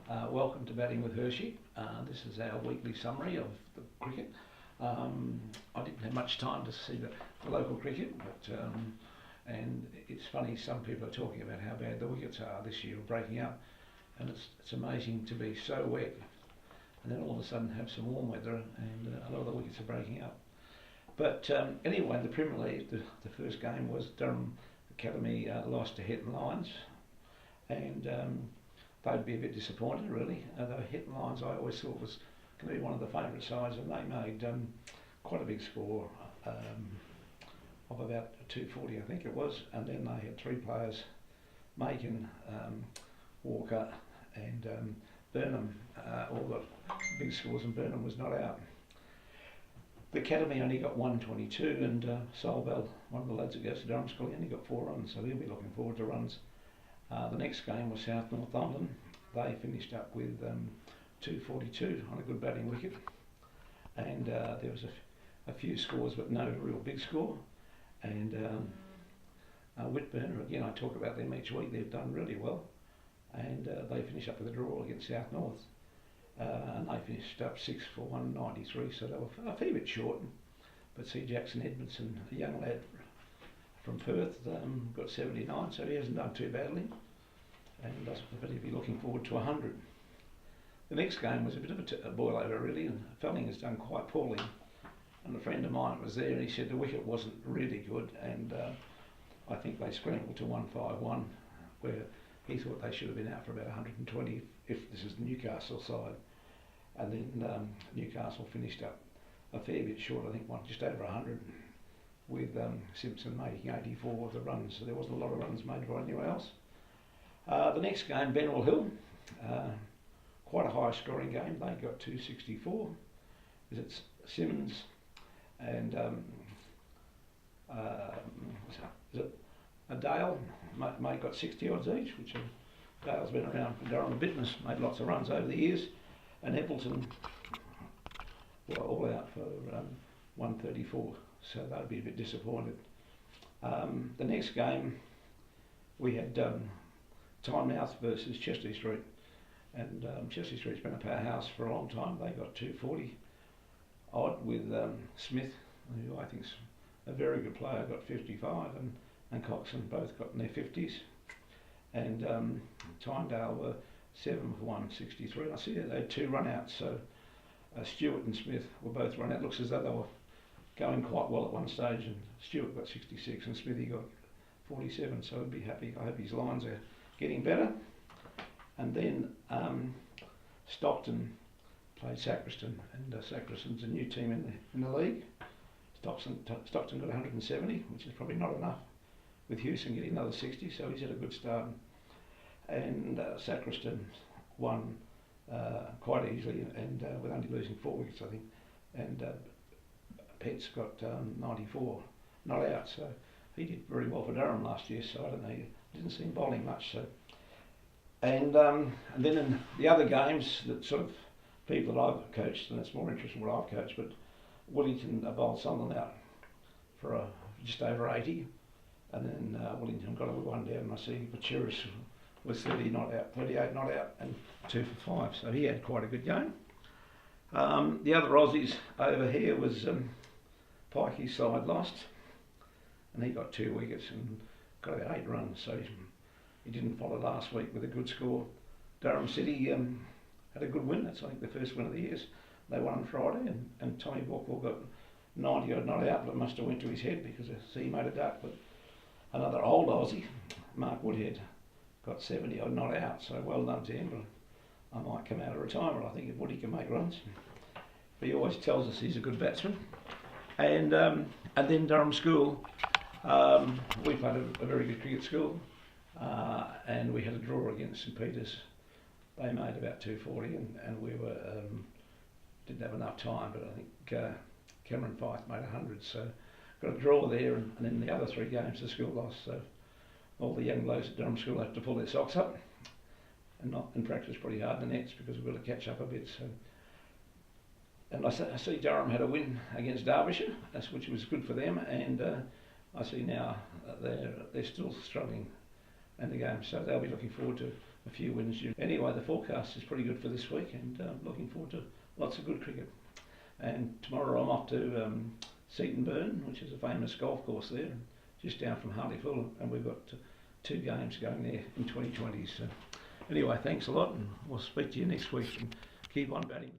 Welcome to Batting with Hirschy. This is our weekly summary of the cricket. I didn't have much time to see the local cricket, but and it's funny, some people are talking about how bad the wickets are this year, breaking up, and it's amazing to be so wet and then all of a sudden have some warm weather and a lot of the wickets are breaking up. But anyway, the Premier League, the first game was Durham Academy lost to Hetton Lions, and they'd be a bit disappointed really. Though Hetton Lions I always thought was going to be one of the favourite sides, and they made quite a big score of about 240 I think it was, and then they had three players, Macon, Walker and Burnham, all got big scores, and Burnham was not out. The Academy only got 122, and Solbell, one of the lads that goes to Durham School, he only got 4 runs, so he'll be looking forward to runs. The next game was South Northumberland. They finished up with 242 on a good batting wicket, and there was a few scores but no real big score. And Whitburn, again I talk about them each week, they've done really well, and they finished up with a draw against South North, and they finished up 6 for 193, so they were a fair bit short. But see, Jackson Edmondson, a young lad from Perth, got 79, so he hasn't done too badly, and but he'll be looking forward to 100. The next game was a bit of a boil over really, and Felling has done quite poorly, and a friend of mine was there and he said the wicket wasn't really good, and I think they scrambled to 151, where he thought they should have been out for about 120 if this is the Newcastle side. And then Newcastle finished up a fair bit short, I think just over 100, with Simpson making 84 of the runs, so there wasn't a lot of runs made by anyone else. The next game, Benwell Hill, quite a high scoring game. They got 264. It's Simmons and is it Dale mate got 60 odds each, which Dale's been around for Durham a bit and has made lots of runs over the years, and Appleton were all out for 134, so they'd be a bit disappointed. The next game we had Tynemouth versus Chester Street, and Chester Street's been a powerhouse for a long time. They got 240 odd with Smith, who I think's a very good player, got 55, and Coxon both got in their 50s, and Tynedale were 7 for 163. And I see they had 2 run-outs, so Stewart and Smith were both run out. Looks as though they were going quite well at one stage, and Stewart got 66 and Smithy got 47, so I'd be happy. I hope his lines are getting better. And then Stockton played Sacriston, and Sacriston's a new team in the league. Stockton got 170, which is probably not enough, with Hewson getting another 60, so he's had a good start. And Sacriston won quite easily, and with only losing 4 wickets I think, and Petts got 94, not out, so he did very well for Durham last year, so I don't know, he didn't see him bowling much. So, and then in the other games, that sort of people that I've coached, and it's more interesting what I've coached, but Wellington bowled Sunderland out for just over 80, and then Wellington got a one down, and I see Pachuris was 38 not out, and 2 for 5, so he had quite a good game. The other Aussies over here was Pikey's side lost, and he got 2 wickets and got about 8 runs, so he didn't follow last week with a good score. Durham City had a good win. That's I think the first win of the year. They won on Friday, and Tommy Borkwell got 90 odd not out, but it must have went to his head because he made a duck. But another old Aussie, Mark Woodhead, got 70 odd not out, so well done to him. But I might come out of retirement, I think, if Woody can make runs. But he always tells us he's a good batsman. And then Durham School, we played a very good cricket school, and we had a draw against St Peters. They made about 240, and we were didn't have enough time, but I think Cameron Fife made 100, so got a draw there, and then the other 3 games the school lost, so all the young blokes at Durham School had to pull their socks up and practice pretty hard in the nets because we've got to catch up a bit. So, and I see Durham had a win against Derbyshire, which was good for them, and I see now they're still struggling in the game, so they'll be looking forward to a few wins. Anyway, the forecast is pretty good for this week, and looking forward to lots of good cricket. And tomorrow I'm off to Seaton Burn, which is a famous golf course there, just down from Hartlepool, and we've got 2 games going there in 2020. So anyway, thanks a lot, and we'll speak to you next week, and keep on batting.